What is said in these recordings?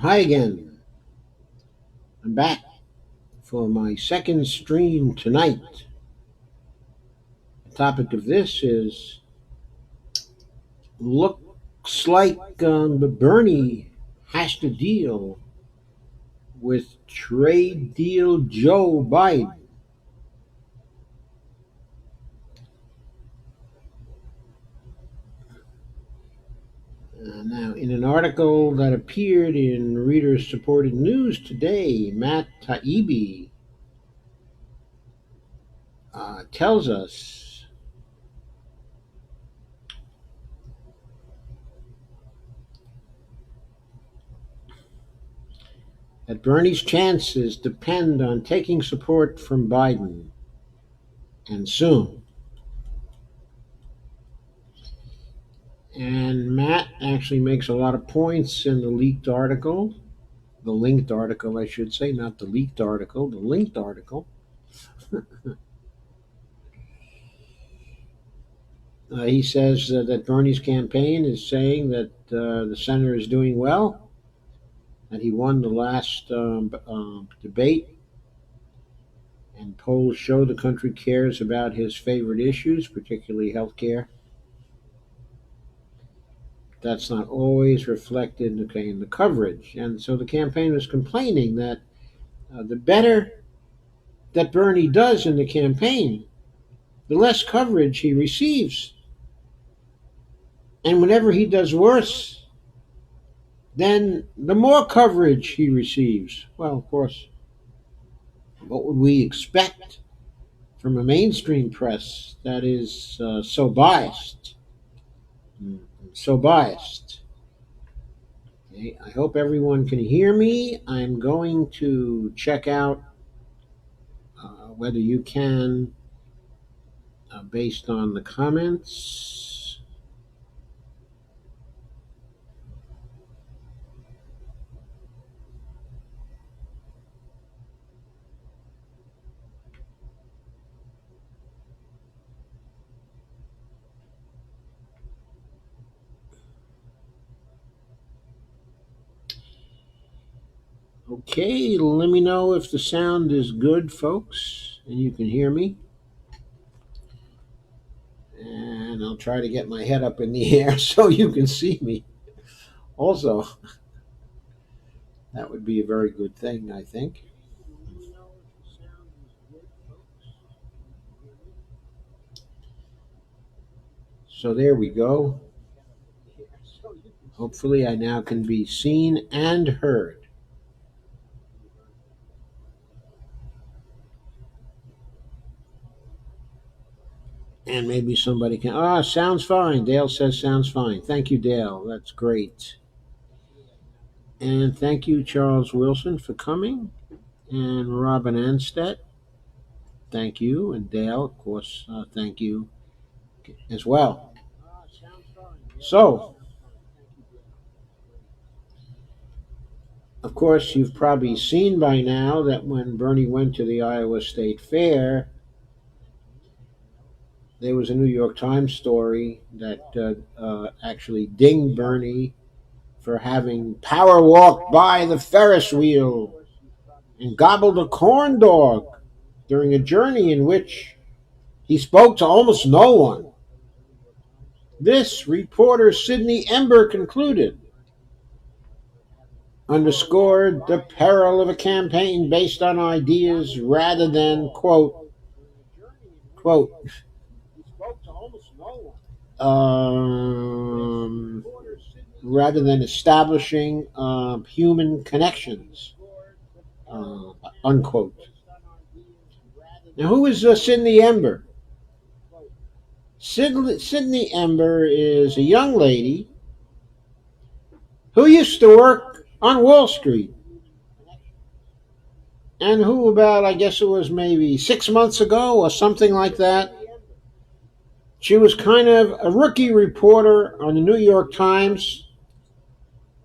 Hi again. I'm back for my second stream tonight. The topic of this is looks like Bernie has to deal with trade deal Joe Biden. Now, in an article that appeared in Reader Supported News today, Matt Taibbi tells us that Bernie's chances depend on taking support from Biden, and soon. And Matt actually makes a lot of points in the linked article, I should say, not the leaked article, the linked article. He says that Bernie's campaign is saying that the senator is doing well, that he won the last debate, and polls show the country cares about his favorite issues, particularly health care. That's not always reflected in the coverage. And so the campaign was complaining that the better that Bernie does in the campaign, the less coverage he receives. And whenever he does worse, then the more coverage he receives. Well, of course, what would we expect from a mainstream press that is so biased? So biased. Okay, I hope everyone can hear me. I'm going to check out whether you can, based on the comments. Okay, let me know if the sound is good, folks, and you can hear me. And I'll try to get my head up in the air so you can see me. Also, that would be a very good thing, I think. So there we go. Hopefully, I now can be seen and heard. And maybe somebody can. Ah, sounds fine. Dale says sounds fine. Thank you, Dale. That's great. And thank you, Charles Wilson, for coming. And Robin Anstedt, thank you. And Dale, of course, thank you as well. So, of course, you've probably seen by now that when Bernie went to the Iowa State Fair, there was a New York Times story that actually dinged Bernie for having power walked by the Ferris wheel and gobbled a corn dog during a journey in which he spoke to almost no one. This, reporter Sidney Ember concluded, underscored the peril of a campaign based on ideas rather than, quote, um, rather than establishing human connections, unquote. Now, who is Sidney Ember? Sidney Ember is a young lady who used to work on Wall Street and who, about, I guess it was maybe 6 months ago or something like that, she was kind of a rookie reporter on the New York Times.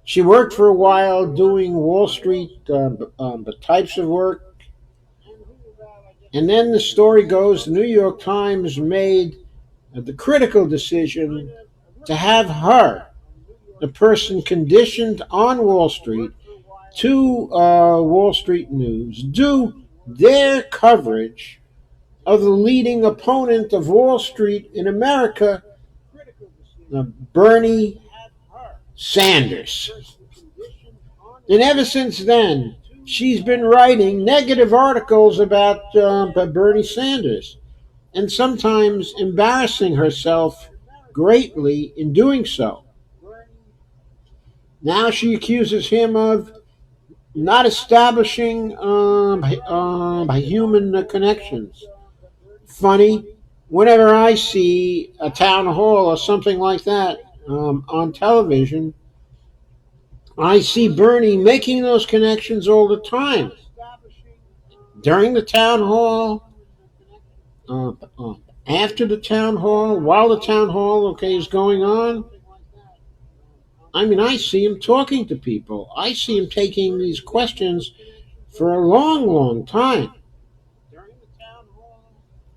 She worked for a while doing Wall Street types of work. And then the story goes the New York Times made the critical decision to have her, the person conditioned on Wall Street, to Wall Street News do their coverage of the leading opponent of Wall Street in America, Bernie Sanders. And ever since then, she's been writing negative articles about Bernie Sanders, and sometimes embarrassing herself greatly in doing so. Now she accuses him of not establishing human connections. Funny, whenever I see a town hall or something like that on television, I see Bernie making those connections all the time. During the town hall, uh, uh, after the town hall, while the town hall, okay, is going on. I mean, I see him talking to people. I see him taking these questions for a long, long time.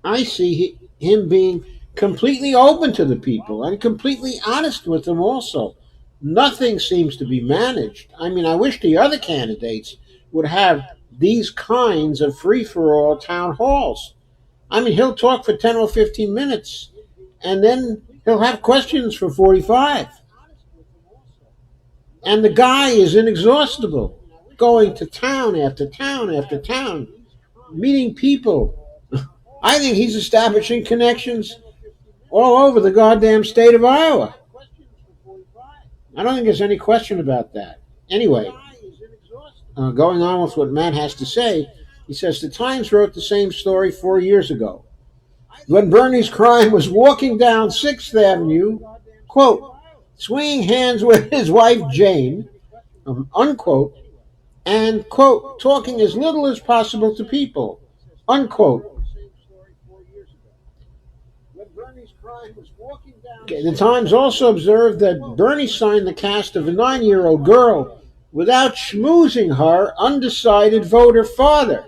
I see him being completely open to the people and completely honest with them also. Nothing seems to be managed. I mean, I wish the other candidates would have these kinds of free for all town halls. I mean, he'll talk for 10 or 15 minutes and then he'll have questions for 45. And the guy is inexhaustible, going to town after town after town, meeting people. I think he's establishing connections all over the goddamn state of Iowa. I don't think there's any question about that. Anyway, going on with what Matt has to say, he says the Times wrote the same story 4 years ago. When Bernie's crime was walking down 6th Avenue, quote, swinging hands with his wife Jane, unquote, and, quote, talking as little as possible to people, unquote. Okay, the Times also observed that Bernie signed the cast of a 9-year-old girl without schmoozing her undecided voter father.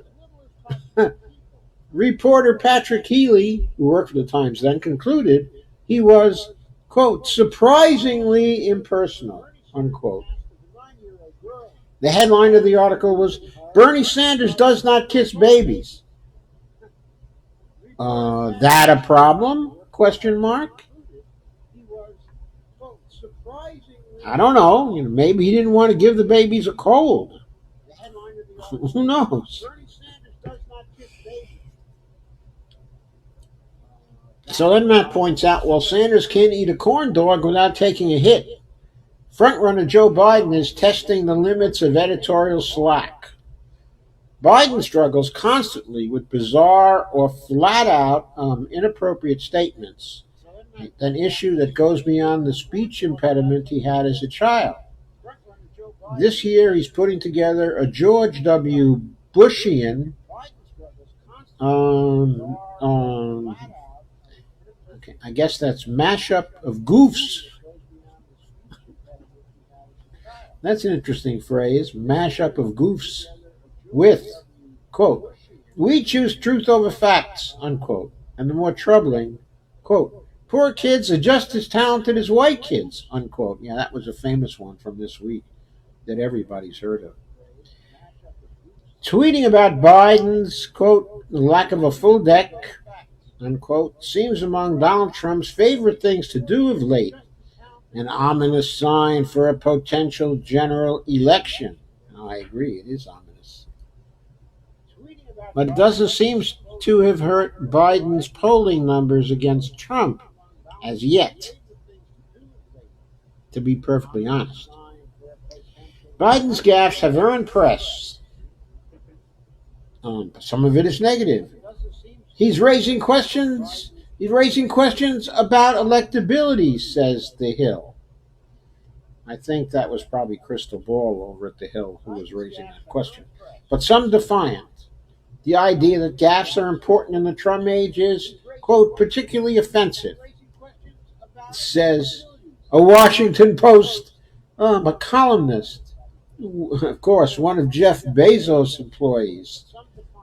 Reporter Patrick Healy, who worked for the Times then, concluded he was, quote, surprisingly impersonal, unquote. The headline of the article was, Bernie Sanders does not kiss babies. That a problem? Question mark. I don't know. Maybe he didn't want to give the babies a cold. Who knows? So then Matt points out, well, Sanders can't eat a corn dog without taking a hit. Frontrunner Joe Biden is testing the limits of editorial slack. Biden struggles constantly with bizarre or flat-out inappropriate statements, an issue that goes beyond the speech impediment he had as a child. This year he's putting together a George W. Bushian I guess that's mashup of goofs. That's an interesting phrase, mashup of goofs with, quote, we choose truth over facts, unquote. And the more troubling, quote, poor kids are just as talented as white kids, unquote. Yeah, that was a famous one from this week that everybody's heard of. Tweeting about Biden's, quote, lack of a full deck, unquote, seems among Donald Trump's favorite things to do of late. An ominous sign for a potential general election. I agree, it is ominous. But it doesn't seem to have hurt Biden's polling numbers against Trump as yet, to be perfectly honest. Biden's gaffes have earned press. Some of it is negative. He's raising questions about electability, says The Hill. I think that was probably Crystal Ball over at The Hill who was raising that question. But some defiant. The idea that gaffes are important in the Trump age is, quote, particularly offensive, says a Washington Post a columnist. Of course, one of Jeff Bezos' employees.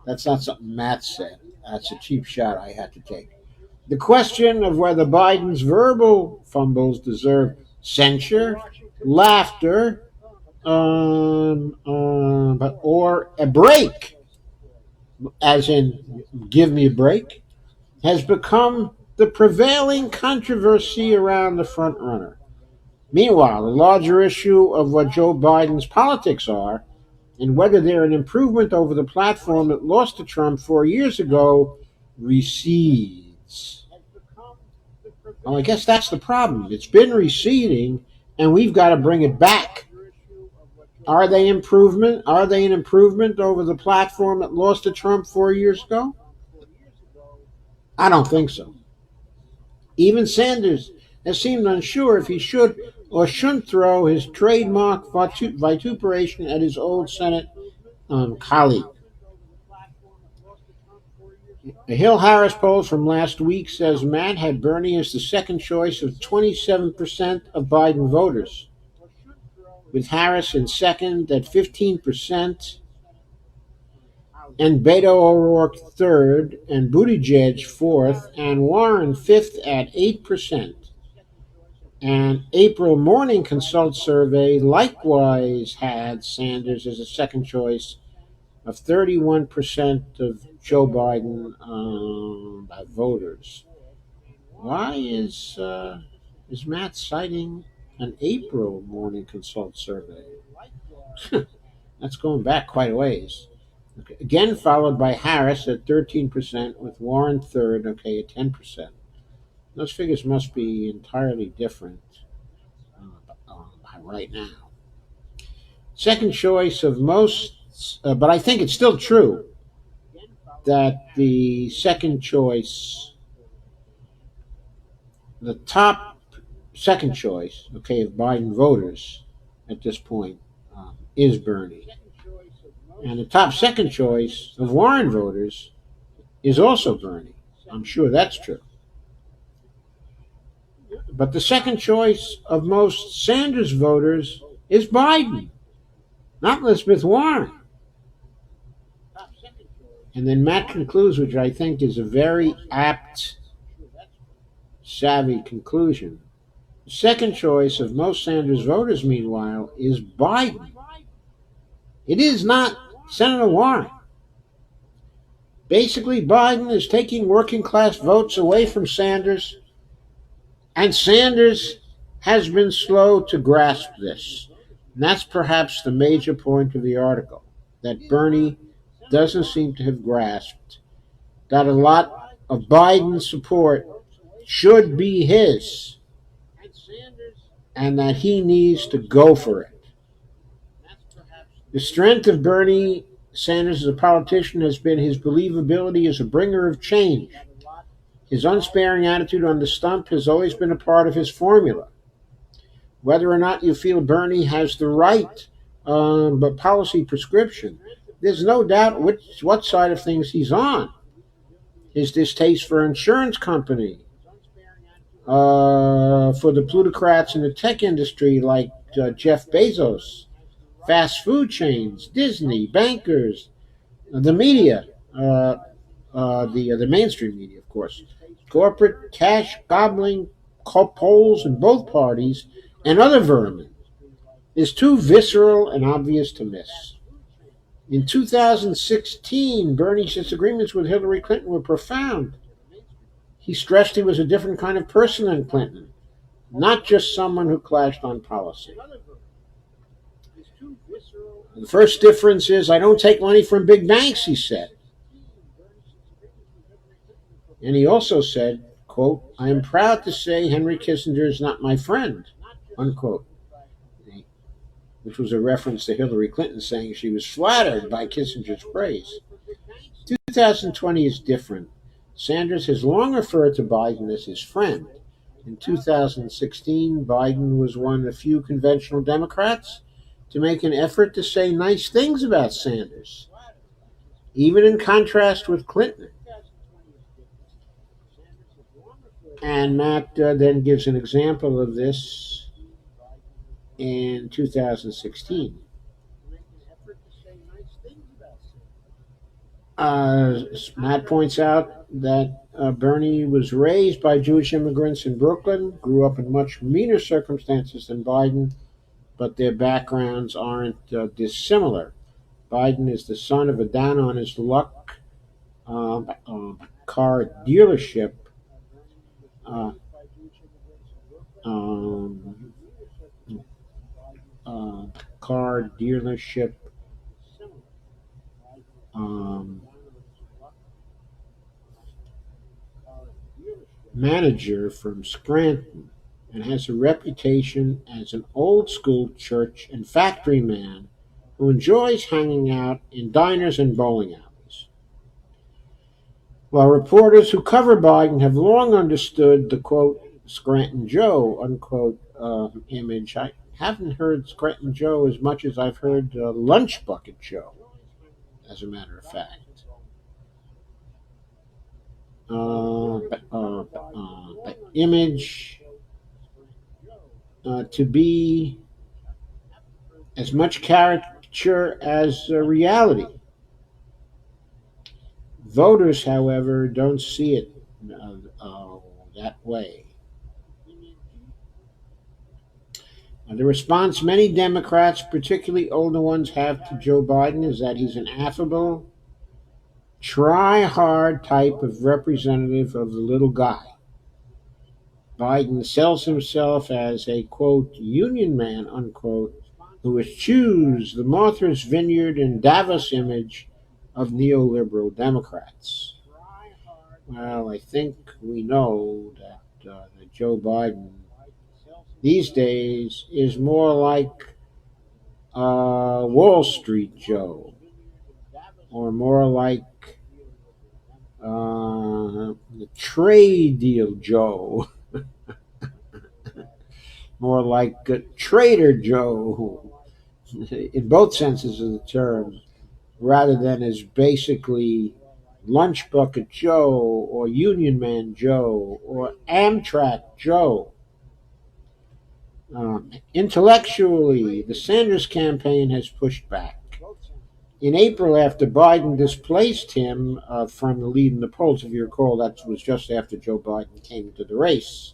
That's not something Matt said. That's a cheap shot I had to take. The question of whether Biden's verbal fumbles deserve censure, laughter, but or a break, as in give me a break, has become the prevailing controversy around the frontrunner. Meanwhile, the larger issue of what Joe Biden's politics are and whether they're an improvement over the platform that lost to Trump 4 years ago recedes. Well, I guess that's the problem. It's been receding, and we've got to bring it back. Are they improvement? Are they an improvement over the platform that lost to Trump 4 years ago? I don't think so. Even Sanders has seemed unsure if he should or shouldn't throw his trademark vituperation at his old Senate colleague. A Hill Harris poll from last week says Matt had Bernie as the second choice of 27% of Biden voters, with Harris in second at 15%, and Beto O'Rourke third, and Buttigieg fourth, and Warren fifth at 8%. An April Morning Consult survey likewise had Sanders as a second choice of 31% of Joe Biden by voters. Why is Matt citing an April Morning Consult survey? That's going back quite a ways. Okay. Again, followed by Harris at 13%, with Warren third, at 10%. Those figures must be entirely different right now. Second choice of most, but I think it's still true that the second choice, the top second choice, of Biden voters at this point is Bernie. And the top second choice of Warren voters is also Bernie. I'm sure that's true. But the second choice of most Sanders voters is Biden, not Elizabeth Warren. And then Matt concludes, which I think is a very apt, savvy conclusion. The second choice of most Sanders voters, meanwhile, is Biden. It is not Senator Warren. Basically, Biden is taking working class votes away from Sanders, and Sanders has been slow to grasp this. And that's perhaps the major point of the article, that Bernie doesn't seem to have grasped that a lot of Biden's support should be his, and that he needs to go for it. The strength of Bernie Sanders as a politician has been his believability as a bringer of change. His unsparing attitude on the stump has always been a part of his formula. Whether or not you feel Bernie has the right policy prescription, there's no doubt what side of things he's on. His distaste for insurance company, for the plutocrats in the tech industry like Jeff Bezos, fast food chains, Disney, bankers, the media, the mainstream media, of course, corporate cash gobbling polls in both parties, and other vermin, is too visceral and obvious to miss. In 2016, Bernie's disagreements with Hillary Clinton were profound. He stressed he was a different kind of person than Clinton, not just someone who clashed on policy. The first difference is I don't take money from big banks, he said. And he also said, quote, I am proud to say Henry Kissinger is not my friend, unquote, which was a reference to Hillary Clinton saying she was flattered by Kissinger's praise. 2020 is different. Sanders has long referred to Biden as his friend. In 2016, Biden was one of the few conventional Democrats to make an effort to say nice things about Sanders, even in contrast with Clinton. And Matt then gives an example of this in 2016. Matt points out that Bernie was raised by Jewish immigrants in Brooklyn, grew up in much meaner circumstances than Biden, but their backgrounds aren't dissimilar. Biden is the son of a down on his luck car dealership uh, um, uh, car dealership um, manager from Scranton and has a reputation as an old school church and factory man who enjoys hanging out in diners and bowling alleys. While reporters who cover Biden have long understood the quote Scranton Joe unquote image, I haven't heard Scranton Joe as much as I've heard Lunch Bucket Joe, as a matter of fact. The image to be as much caricature as reality. Voters, however, don't see it that way. The response many Democrats, particularly older ones, have to Joe Biden is that he's an affable, try hard type of representative of the little guy. Biden sells himself as a quote union man unquote who eschews the Martha's Vineyard and Davos image of neoliberal Democrats. Well, I think we know that Joe Biden these days is more like Wall Street Joe, or more like the trade deal Joe, more like Trader Joe, in both senses of the term, rather than as basically Lunch Bucket Joe or Union Man Joe or Amtrak Joe. Intellectually, the Sanders campaign has pushed back. In April, after Biden displaced him from the lead in the polls, if you recall, that was just after Joe Biden came into the race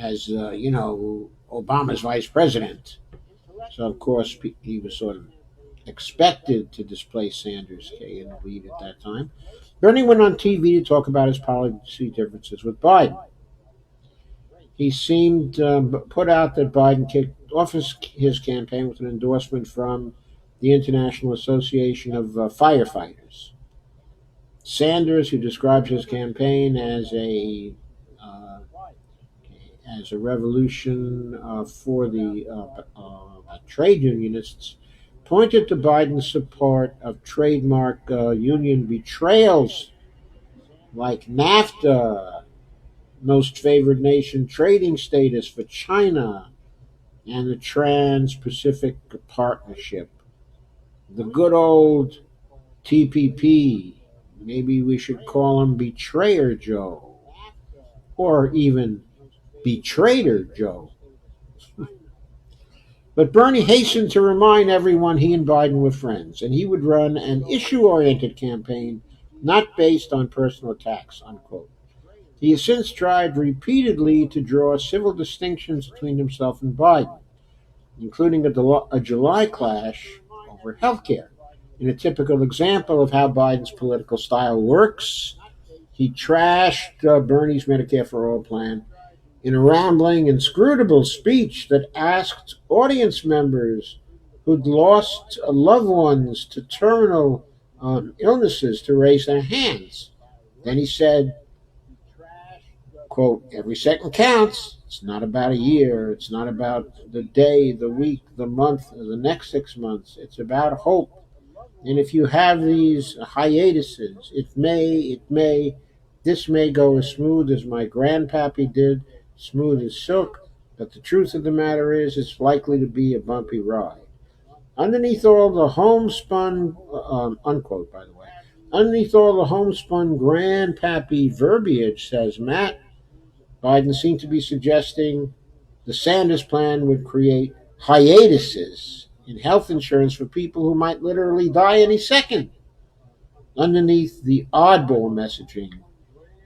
as, Obama's vice president. So, of course, he was sort of expected to displace Sanders in the lead at that time. Bernie went on TV to talk about his policy differences with Biden. He seemed put out that Biden kicked off his campaign with an endorsement from the International Association of Firefighters. Sanders, who describes his campaign uh, as a revolution for the trade unionists, pointed to Biden's support of trademark union betrayals like NAFTA, most favored nation trading status for China, and the Trans Pacific Partnership. The good old TPP. Maybe we should call him Betrayer Joe, or even Betrayer Joe. But Bernie hastened to remind everyone he and Biden were friends, and he would run an issue oriented campaign not based on personal attacks, unquote. He has since tried repeatedly to draw civil distinctions between himself and Biden, including a July clash over health care. In a typical example of how Biden's political style works, he trashed Bernie's Medicare for All plan in a rambling, inscrutable speech that asked audience members who'd lost loved ones to terminal illnesses to raise their hands. Then he said, quote, every second counts. It's not about a year. It's not about the day, the week, the month, or the next 6 months. It's about hope. And if you have these hiatuses, this may go as smooth as my grandpappy did, smooth as silk, but the truth of the matter is it's likely to be a bumpy ride. Underneath all the homespun, unquote, by the way, underneath all the homespun grandpappy verbiage, says Matt, Biden seemed to be suggesting the Sanders plan would create hiatuses in health insurance for people who might literally die any second. Underneath the oddball messaging,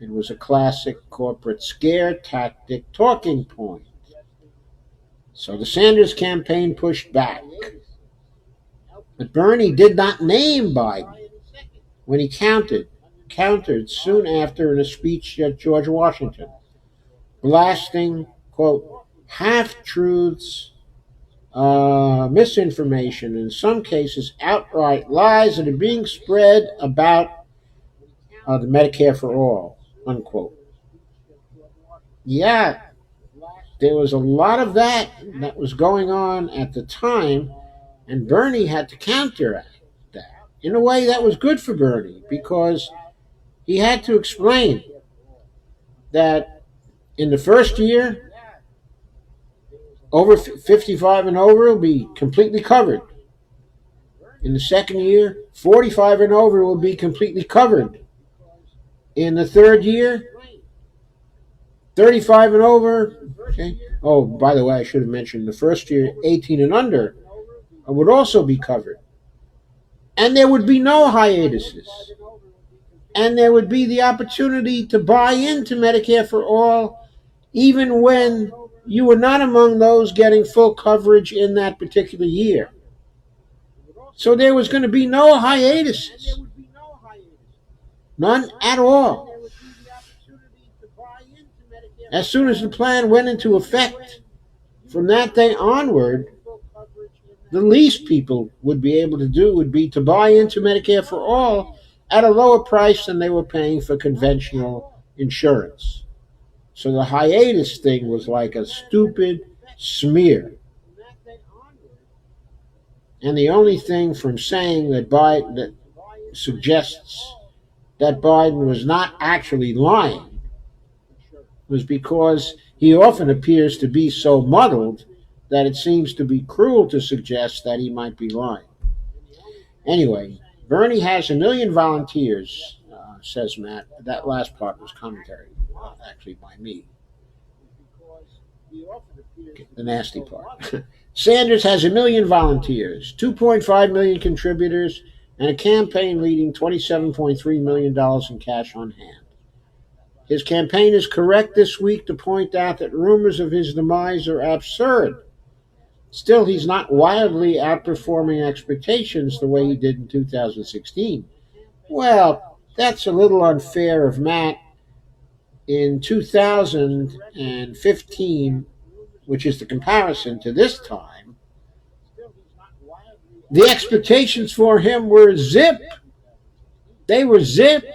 it was a classic corporate scare tactic talking point. So the Sanders campaign pushed back. But Bernie did not name Biden when he countered soon after in a speech at George Washington, blasting, quote, half-truths, misinformation, in some cases outright lies that are being spread about the Medicare for All, unquote. Yeah, there was a lot of that was going on at the time, and Bernie had to counteract that. In a way, that was good for Bernie because he had to explain that in the first year, over 55 and over will be completely covered. In the second year, 45 and over will be completely covered. In the third year, 35 and over. Okay. Oh, by the way, I should have mentioned the first year, 18 and under would also be covered. And there would be no hiatuses. And there would be the opportunity to buy into Medicare for All even when you were not among those getting full coverage in that particular year. So there was going to be no hiatuses. None at all. As soon as the plan went into effect, from that day onward, the least people would be able to do would be to buy into Medicare for All at a lower price than they were paying for conventional insurance. So the hiatus thing was like a stupid smear. And the only thing from saying that Biden that suggests that Biden was not actually lying was because he often appears to be so muddled that it seems to be cruel to suggest that he might be lying. Anyway, Bernie has 1 million volunteers, says Matt. That last part was commentary, actually by me. The nasty part. Sanders has 1 million volunteers, 2.5 million contributors, and a campaign leading $27.3 million in cash on hand. His campaign is correct this week to point out that rumors of his demise are absurd. Still, he's not wildly outperforming expectations the way he did in 2016. Well, that's a little unfair of Matt. In 2015, which is the comparison to this time, the expectations for him were zip. They were zip.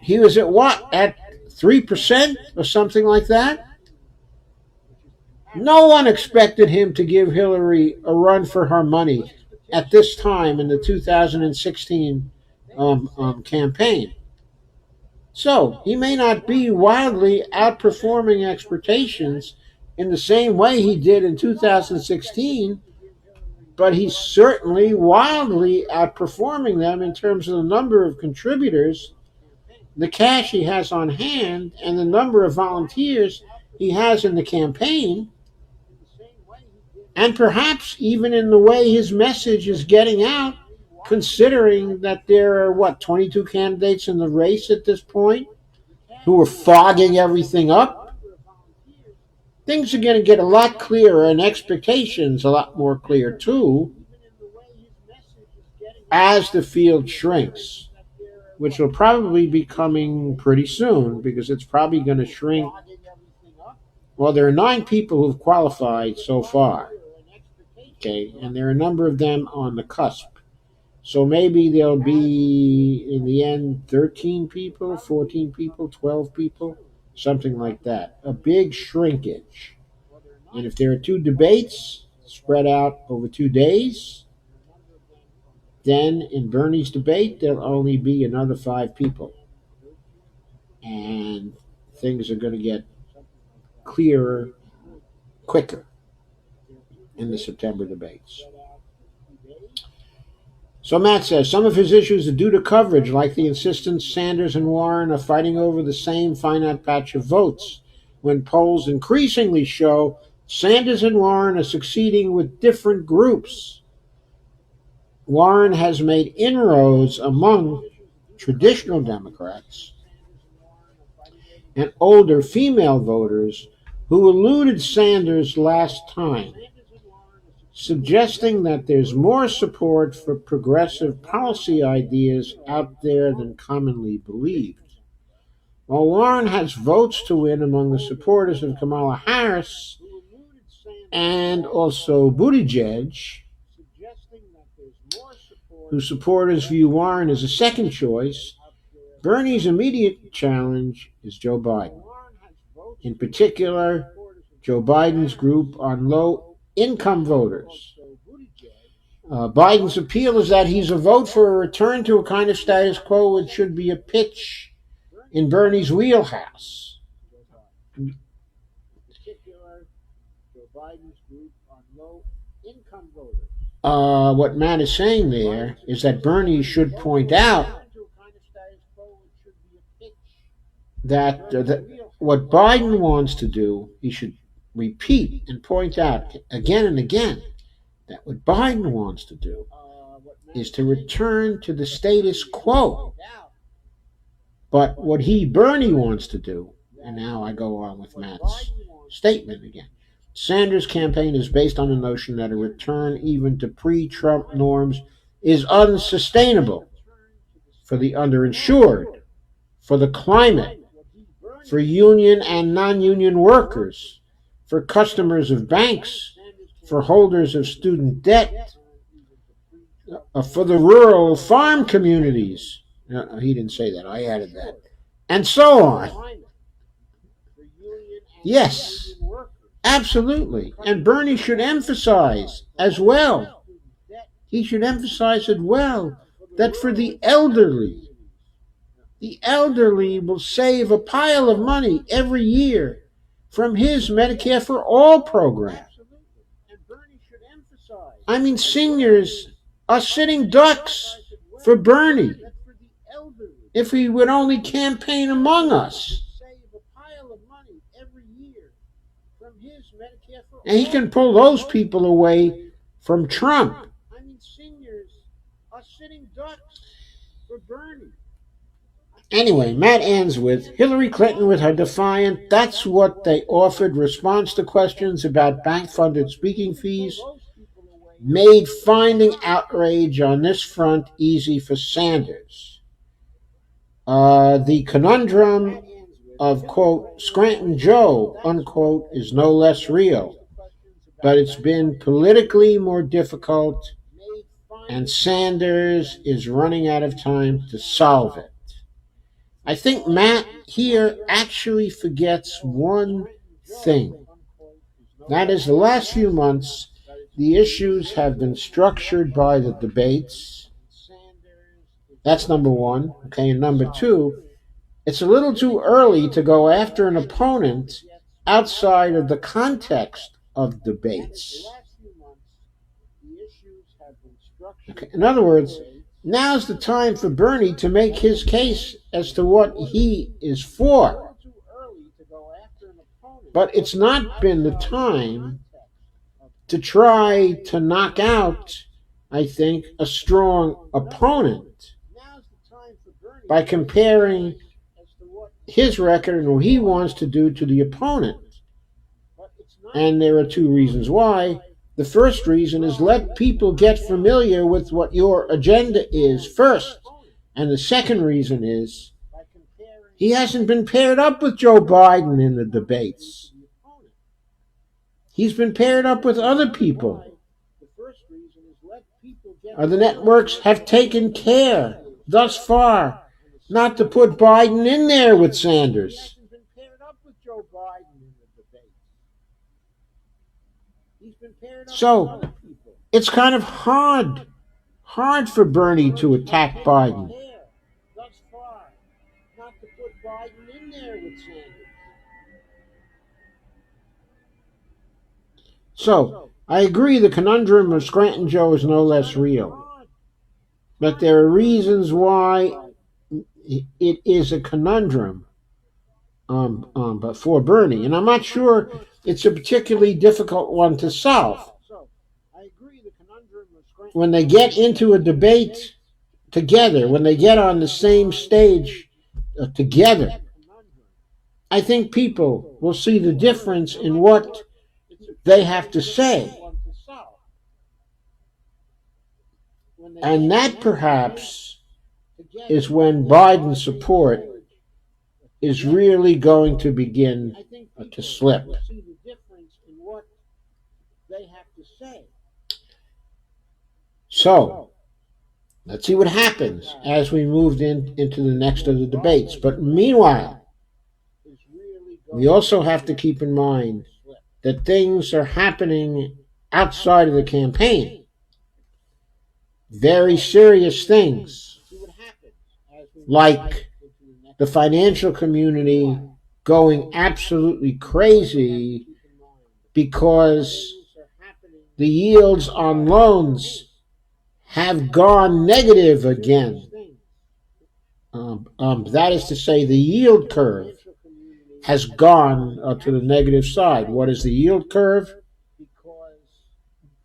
He was at what? At 3% or something like that? No one expected him to give Hillary a run for her money at this time in the 2016 campaign. So he may not be wildly outperforming expectations in the same way he did in 2016, but he's certainly wildly outperforming them in terms of the number of contributors, the cash he has on hand, and the number of volunteers he has in the campaign, and perhaps even in the way his message is getting out, considering that there are, 22 candidates in the race at this point who are fogging everything up. Things are going to get a lot clearer and expectations a lot more clear too as the field shrinks, which will probably be coming pretty soon because it's probably going to shrink. Well, there are 9 people who've qualified so far. Okay, and there are a number of them on the cusp. So maybe there'll be, in the end, 13 people, 14 people, 12 people, something like that. A big shrinkage. And if there are 2 debates spread out over 2 days, then in Bernie's debate, there'll only be another 5 people. And things are going to get clearer quicker in the September debates. So Matt says some of his issues are due to coverage, like the insistence Sanders and Warren are fighting over the same finite patch of votes, when polls increasingly show Sanders and Warren are succeeding with different groups. Warren has made inroads among traditional Democrats and older female voters who eluded Sanders last time, suggesting that there's more support for progressive policy ideas out there than commonly believed. While Warren has votes to win among the supporters of Kamala Harris and also Buttigieg, whose supporters view Warren as a second choice, Bernie's immediate challenge is Joe Biden. In particular, Joe Biden's group on low-income voters. Biden's appeal is that he's a vote for a return to a kind of status quo which should be a pitch in Bernie's wheelhouse. What Matt is saying there is that Bernie should point out that what Biden wants to do, he should repeat and point out again and again that what Biden wants to do is to return to the status quo. But what Bernie wants to do, and now I go on with Matt's statement again, Sanders' campaign is based on the notion that a return even to pre-Trump norms is unsustainable for the underinsured, for the climate, for union and non-union workers, for customers of banks, for holders of student debt, for the rural farm communities. No, he didn't say that. I added that. And so on. Yes, absolutely. And Bernie should emphasize as well. He should emphasize as well that for the elderly will save a pile of money every year from his Medicare for All program. I mean, seniors are sitting ducks for Bernie if he would only campaign among us. And he can pull those people away from Trump. I mean, seniors are sitting ducks for Bernie. Anyway, Matt ends with Hillary Clinton with her defiant, "That's what they offered" response to questions about bank-funded speaking fees made finding outrage on this front easy for Sanders. The conundrum of, quote, Scranton Joe, unquote, is no less real, but it's been politically more difficult, and Sanders is running out of time to solve it. I think Matt here actually forgets one thing. That is, the last few months, the issues have been structured by the debates. That's number one. Okay, and number two, it's a little too early to go after an opponent outside of the context of debates. Okay, in other words, now's the time for Bernie to make his case as to what he is for. But it's not been the time to try to knock out, I think, a strong opponent by comparing his record and what he wants to do to the opponent. And there are two reasons why. The first reason is let people get familiar with what your agenda is first. And the second reason is he hasn't been paired up with Joe Biden in the debates. He's been paired up with other people. The networks have taken care thus far not to put Biden in there with Sanders. So it's kind of hard for Bernie to attack Biden. So I agree the conundrum of Scranton Joe is no less real. But there are reasons why it is a conundrum but for Bernie. And I'm not sure it's a particularly difficult one to solve. When they get into a debate together, when they get on the same stage together, I think people will see the difference in what they have to say. And that perhaps is when Biden's support is really going to begin to slip. So, let's see what happens as we move into the next of the debates. But meanwhile, we also have to keep in mind that things are happening outside of the campaign. Very serious things, like the financial community going absolutely crazy because the yields on loans have gone negative again. That is to say, the yield curve has gone to the negative side. What is the yield curve?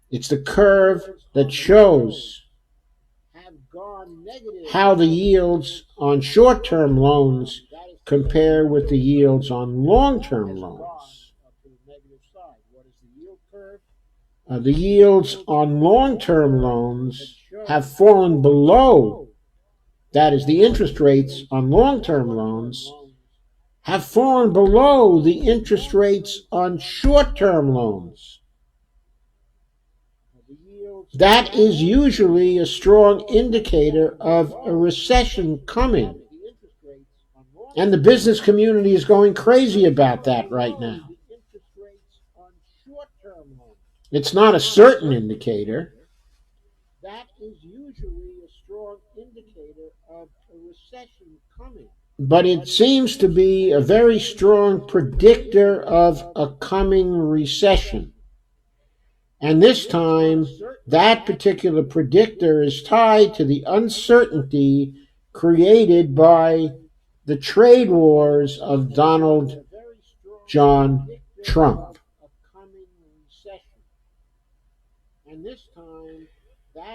It's the curve that shows how the yields on short-term loans compare with the yields on long-term loans. The yields on long-term loans have fallen below, that is, the interest rates on long-term loans have fallen below the interest rates on short-term loans. That is usually a strong indicator of a recession coming. And the business community is going crazy about that right now. It's not a certain indicator. That is usually a strong indicator of a recession coming. But it seems to be a very strong predictor of a coming recession. And this time, that particular predictor is tied to the uncertainty created by the trade wars of Donald John Trump.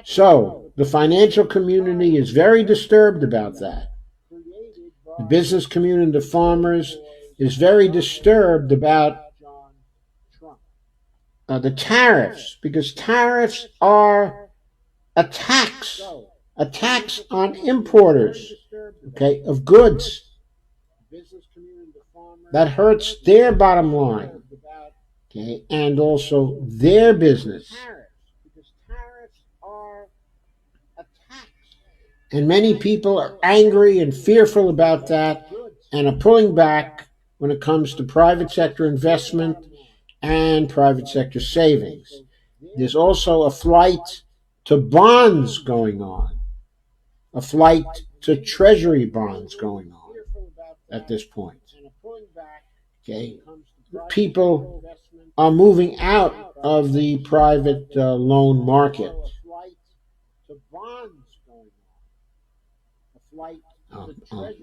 So, the financial community is very disturbed about that. The business community, the farmers, is very disturbed about the tariffs, because tariffs are a tax on importers, okay, of goods. That hurts their bottom line, okay, and also their business. And many people are angry and fearful about that and are pulling back when it comes to private sector investment and private sector savings. There's also a flight to bonds going on, a flight to treasury bonds going on at this point. Okay, people are moving out of the private loan market.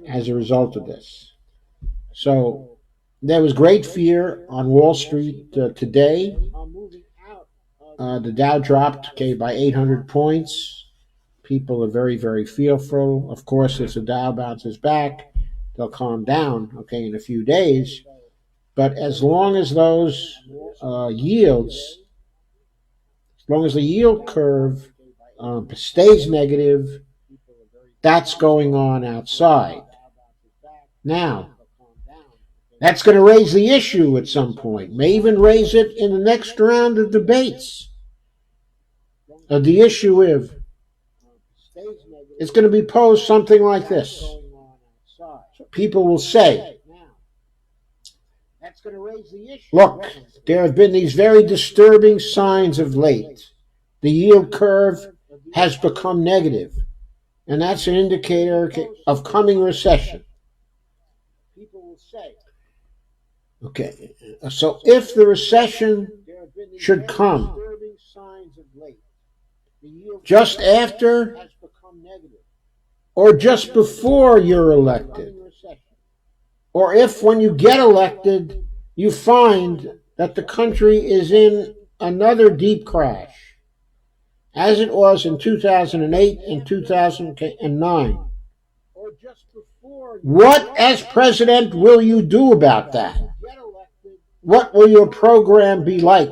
As a result of this. So there was great fear on Wall Street today. The Dow dropped by 800 points. People are very, very fearful. Of course, if the Dow bounces back, they'll calm down, in a few days. But as long as those yields, as long as the yield curve stays negative, that's going on outside. Now, that's going to raise the issue at some point, may even raise it in the next round of debates. The issue is, it's going to be posed something like this. So people will say, look, there have been these very disturbing signs of late. The yield curve has become negative. And that's an indicator of coming recession. Okay, so if the recession should come just after or just before you're elected, or if when you get elected you find that the country is in another deep crash, as it was in 2008 and 2009. What, as president, will you do about that? What will your program be like?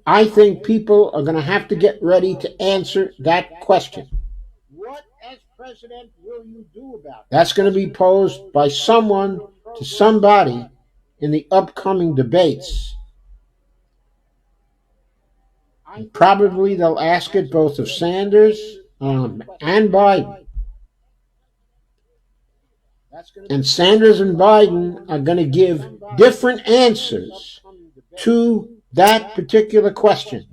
I think people are going to have to get ready to answer that question. What, as president, will you do about that? That's going to be posed by someone to somebody in the upcoming debates. And probably they'll ask it both of Sanders and Biden. And Sanders and Biden are going to give different answers to that particular question.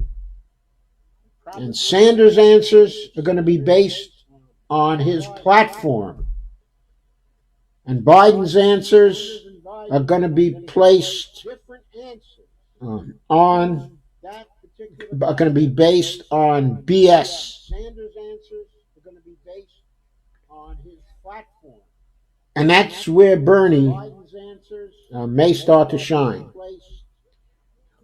And Sanders' answers are going to be based on his platform. And Biden's answers are going to be placed are going to be based on BS. Sanders' answers are going to be based on his platform. And that's where Bernie may start to shine.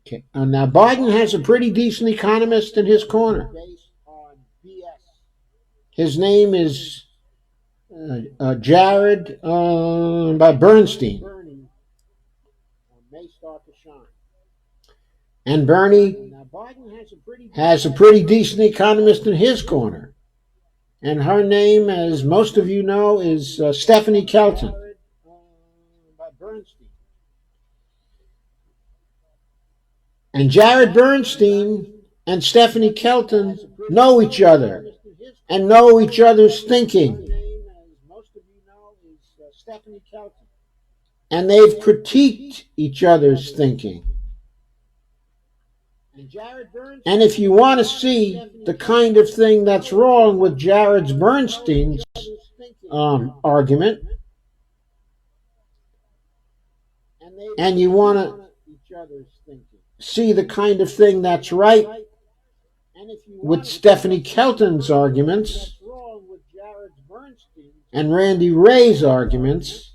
Okay. Now, Biden has a pretty decent economist in his corner. His name is Jared Bernstein. And Bernie has a pretty decent economist in his corner. And her name, as most of you know, is Stephanie Kelton. And Jared Bernstein and Stephanie Kelton know each other and know each other's thinking. And they've critiqued each other's thinking. And if you want to see the kind of thing that's wrong with Jared Bernstein's argument, and you want to see the kind of thing that's right with Stephanie Kelton's arguments and Randy Wray's arguments,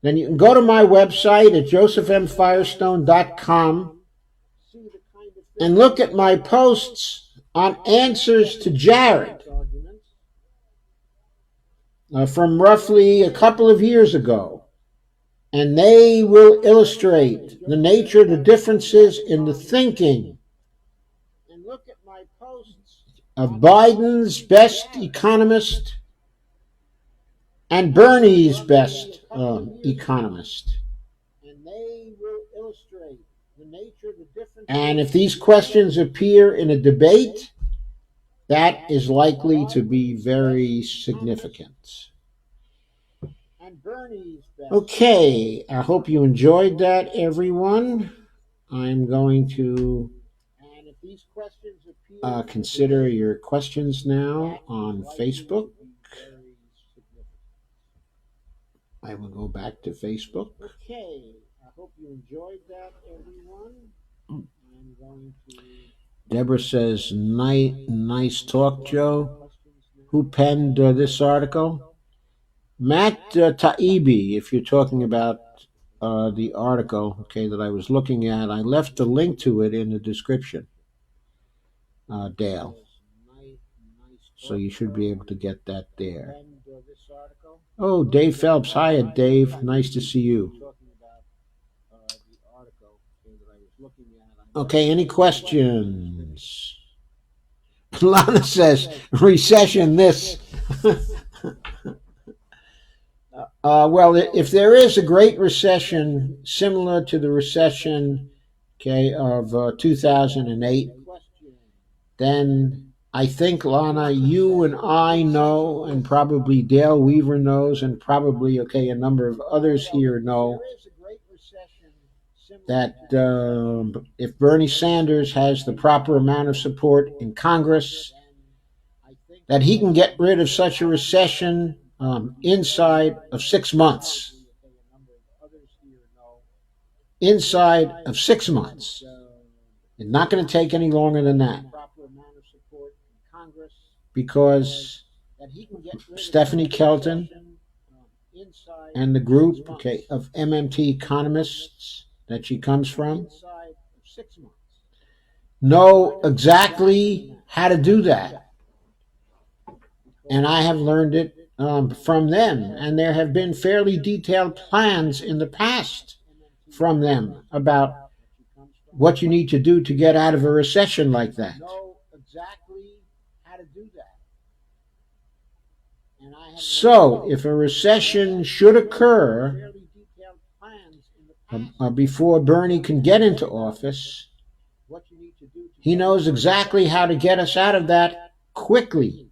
then you can go to my website at josephmfirestone.com and look at my posts on answers to Jared from roughly a couple of years ago. And they will illustrate the nature of the differences in the thinking of Biden's best economist and Bernie's best economist. And if these questions appear in a debate, that is likely to be very significant. Okay, I hope you enjoyed that, everyone. I'm going to consider your questions now on Facebook. I will go back to Facebook. Okay, I hope you enjoyed that, everyone. I'm going to... Deborah says, nice talk, Joe. Who penned this article? Matt Taibbi, if you're talking about the article, okay, that I was looking at. I left the link to it in the description, Dale. So you should be able to get that there. Oh, Dave Phelps. Hiya, Dave. Nice to see you. Okay, any questions? Lana says, recession this. Well, if there is a great recession similar to the recession, okay, of 2008, then I think, Lana, you and I know, and probably Dale Weaver knows, and probably, okay, a number of others here know that if Bernie Sanders has the proper amount of support in Congress, that he can get rid of such a recession inside of 6 months. Inside of 6 months. It's not going to take any longer than that. Because Stephanie Kelton and the group, okay, of MMT economists that she comes from know exactly how to do that. and I have learned it from them. And there have been fairly detailed plans in the past from them about what you need to do to get out of a recession like that. So, if a recession should occur before Bernie can get into office, he knows exactly how to get us out of that quickly.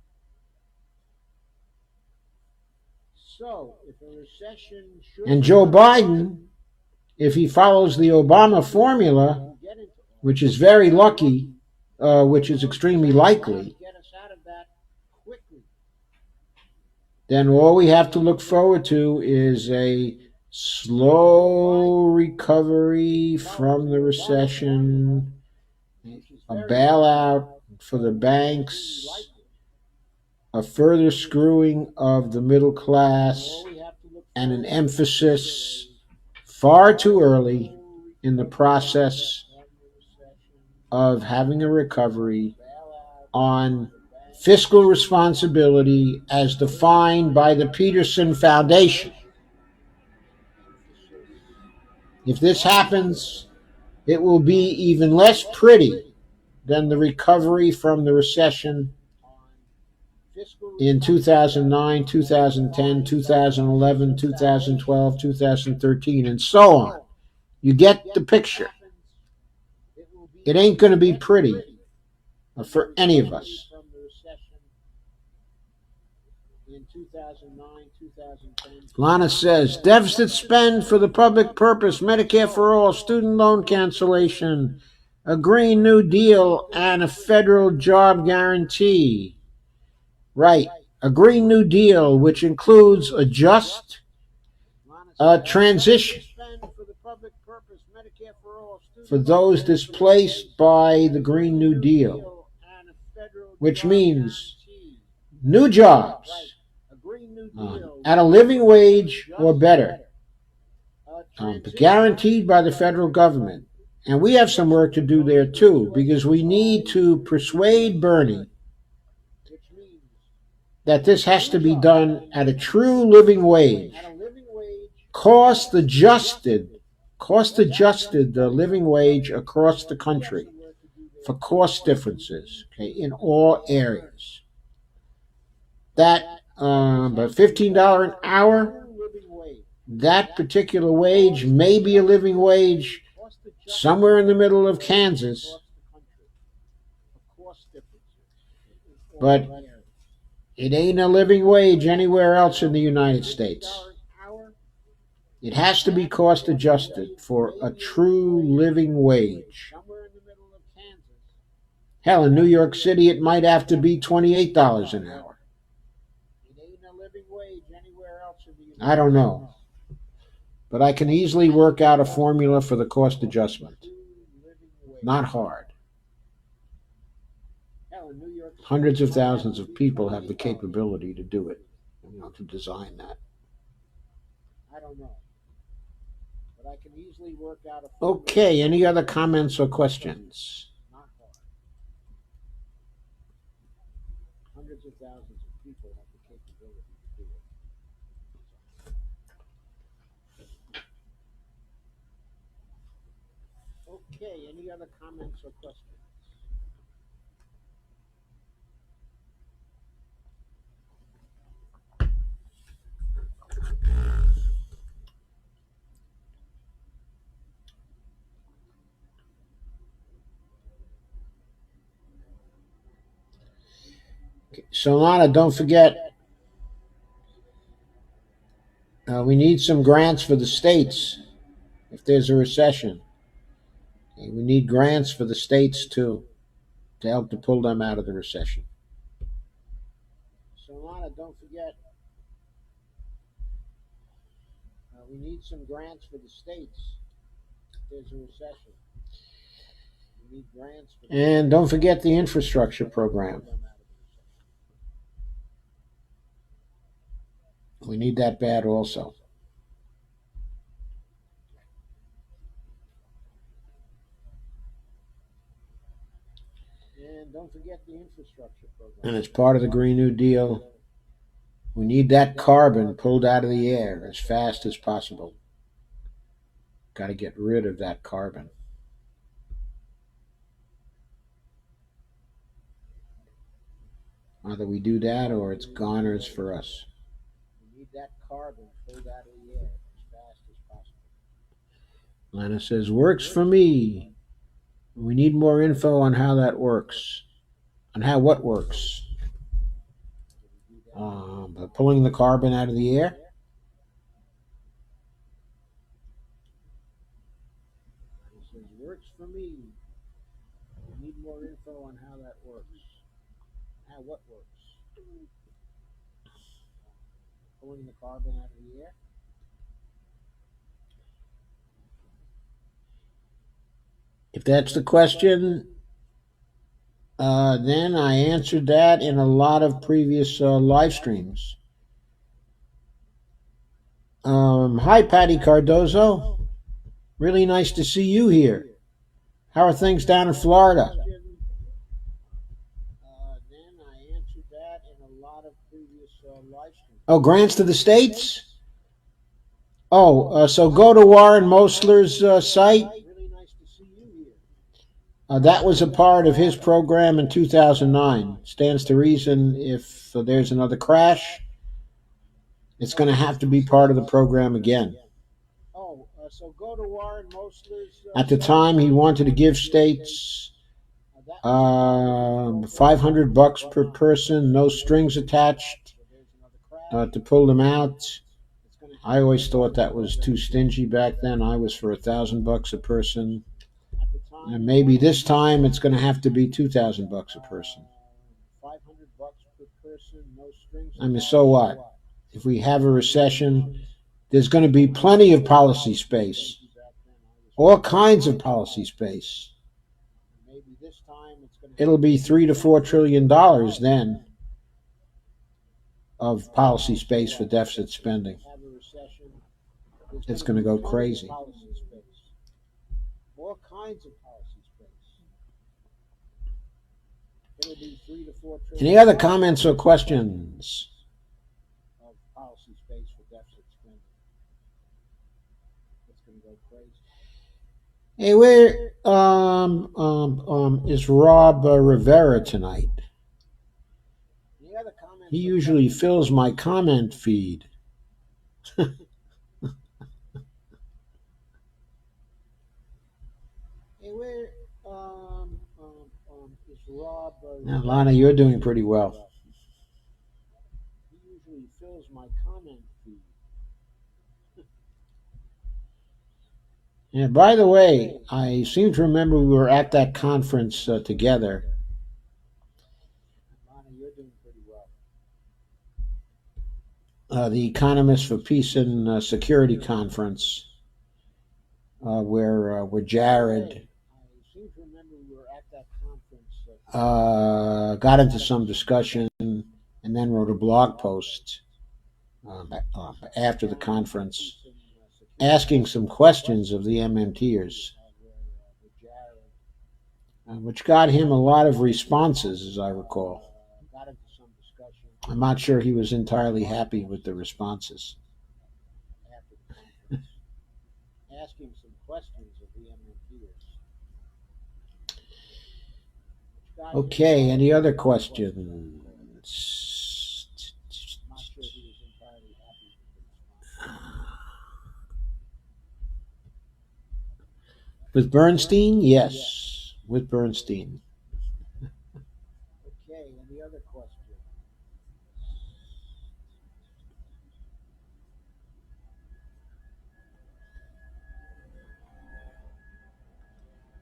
And Joe Biden, if he follows the Obama formula, which is very lucky, which is extremely likely, then all we have to look forward to is a slow recovery from the recession, a bailout for the banks, a further screwing of the middle class, and an emphasis far too early in the process of having a recovery on fiscal responsibility as defined by the Peterson Foundation. If this happens, it will be even less pretty than the recovery from the recession in 2009, 2010, 2011, 2012, 2013, and so on. You get the picture. It ain't going to be pretty for any of us. Lana says, deficit spend for the public purpose, Medicare for all, student loan cancellation, a Green New Deal, and a federal job guarantee. Right, a Green New Deal, which includes a just transition for those displaced by the Green New Deal, which means new jobs at a living wage or better, guaranteed by the federal government. And we have some work to do there too, because we need to persuade Bernie that this has to be done at a true living wage, cost adjusted the living wage across the country for cost differences, okay, in all areas. That but $15 an hour, that particular wage may be a living wage somewhere in the middle of Kansas, but it ain't a living wage anywhere else in the United States. It has to be cost adjusted for a true living wage. Hell, in New York City, it might have to be $28 an hour. I don't know. But I can easily work out a formula for the cost adjustment. Not hard. Hundreds of thousands of people have the capability to do it, to design that. Okay, any other comments or questions? Hundreds of thousands of people have the capability to do it. Okay, any other comments or questions? Solana, don't forget, we need some grants for the states if there's a recession. Okay, we need grants for the states too to help to pull them out of the recession. Solana, don't forget, we need some grants for the states if there's a recession. We need grants for and don't forget the infrastructure program. We need that bad also. And don't forget the infrastructure program. And it's part of the Green New Deal. We need that carbon pulled out of the air as fast as possible. Got to get rid of that carbon. Either we do that or it's goners for us. We need that carbon pulled out of the air as fast as possible. Lana says, works for me. We need more info on how that works. On how what works. By pulling the carbon out of the air. Lana says, works for me. We need more info on how that works. How what works. Pulling the carbon out of the air. If that's the question, then I answered that in a lot of previous live streams. Hi, Patty Cardozo. Really nice to see you here. How are things down in Florida? Then I answered that in a lot of previous live streams. Oh, grants to the states? Oh, so go to Warren Mosler's site. That was a part of his program in 2009. Stands to reason if there's another crash, it's going to have to be part of the program again. So go to Warren Mosler's. At the time, he wanted to give states $500 per person, no strings attached, to pull them out. I always thought that was too stingy back then. I was for $1,000 a person. And maybe this time it's going to have to be $2,000 a person. I mean, so what? If we have a recession, there's going to be plenty of policy space, all kinds of policy space. It'll be $3 to $4 trillion then of policy space for deficit spending. It's going to go crazy. All kinds of policy space. Any other comments or questions? Of policy space for deficit spending. It's going to go crazy. Hey, where is Rob Rivera tonight? He usually fills my comment feed. Now, Lana, you're doing pretty well. He usually fills my comment feed. And by the way, I seem to remember we were at that conference together. Lana, you're doing pretty well. The Economists for Peace and Security Conference, where Jared got into some discussion and then wrote a blog post after the conference asking some questions of the MMTers, which got him a lot of responses, as I recall. I'm not sure he was entirely happy with the responses. Asking some questions of the MMTers. Okay, any other questions? With Bernstein? Yes, with Bernstein. Okay, any other questions?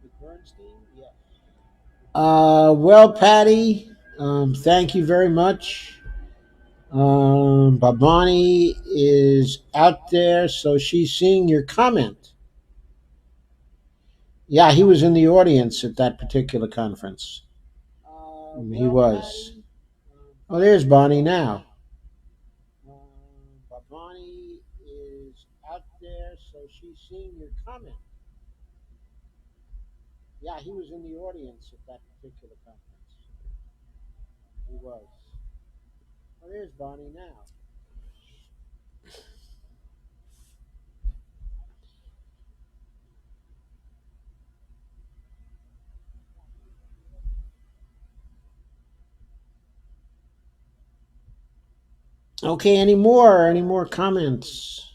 With Bernstein? Yes. Well, Patty, thank you very much. Babani is out there, so she's seeing your comment. Yeah, he was in the audience at that particular conference. He was. Oh, there's Bonnie now. Bonnie is out there, so she's seeing your comment. Yeah, he was in the audience at that particular conference. He was. Oh, there's Bonnie now. Okay, any more? Any more comments?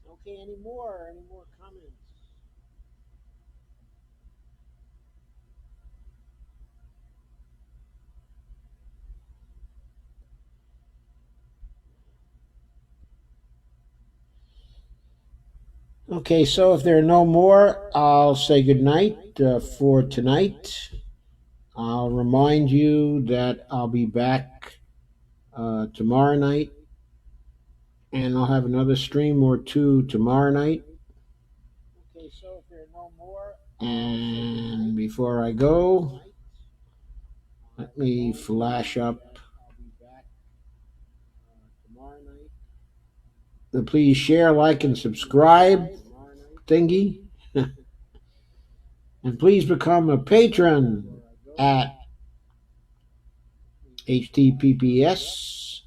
Okay, any more? Any more comments? Okay, so if there are no more, I'll say good night for tonight. I'll remind you that I'll be back tomorrow night, and I'll have another stream or two tomorrow night. Okay, so if there are no more, and before I go, let me flash up the please share, like, and subscribe thingy. And please become a patron at https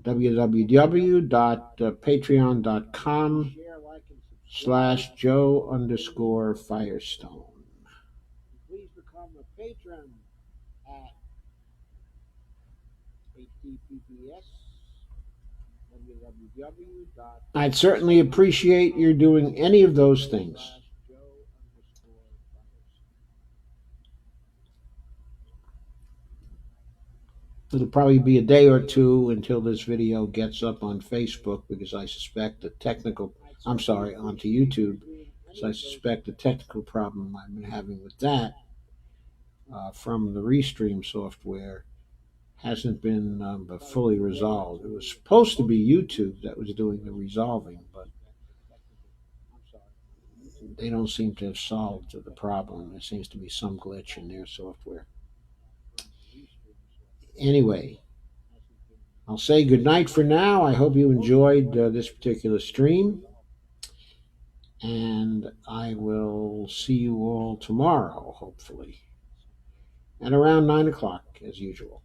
www.patreon.com/Joe_Firestone. Please become a patron at https www. I'd certainly appreciate your doing any of those things. It'll probably be a day or two until this video gets up on Facebook because I suspect the technical, I'm sorry, onto YouTube, because I suspect the technical problem I've been having with that from the Restream software hasn't been fully resolved. It was supposed to be YouTube that was doing the resolving, but they don't seem to have solved the problem. There seems to be some glitch in their software. Anyway, I'll say goodnight for now. I hope you enjoyed this particular stream, and I will see you all tomorrow, hopefully, at around 9 o'clock, as usual.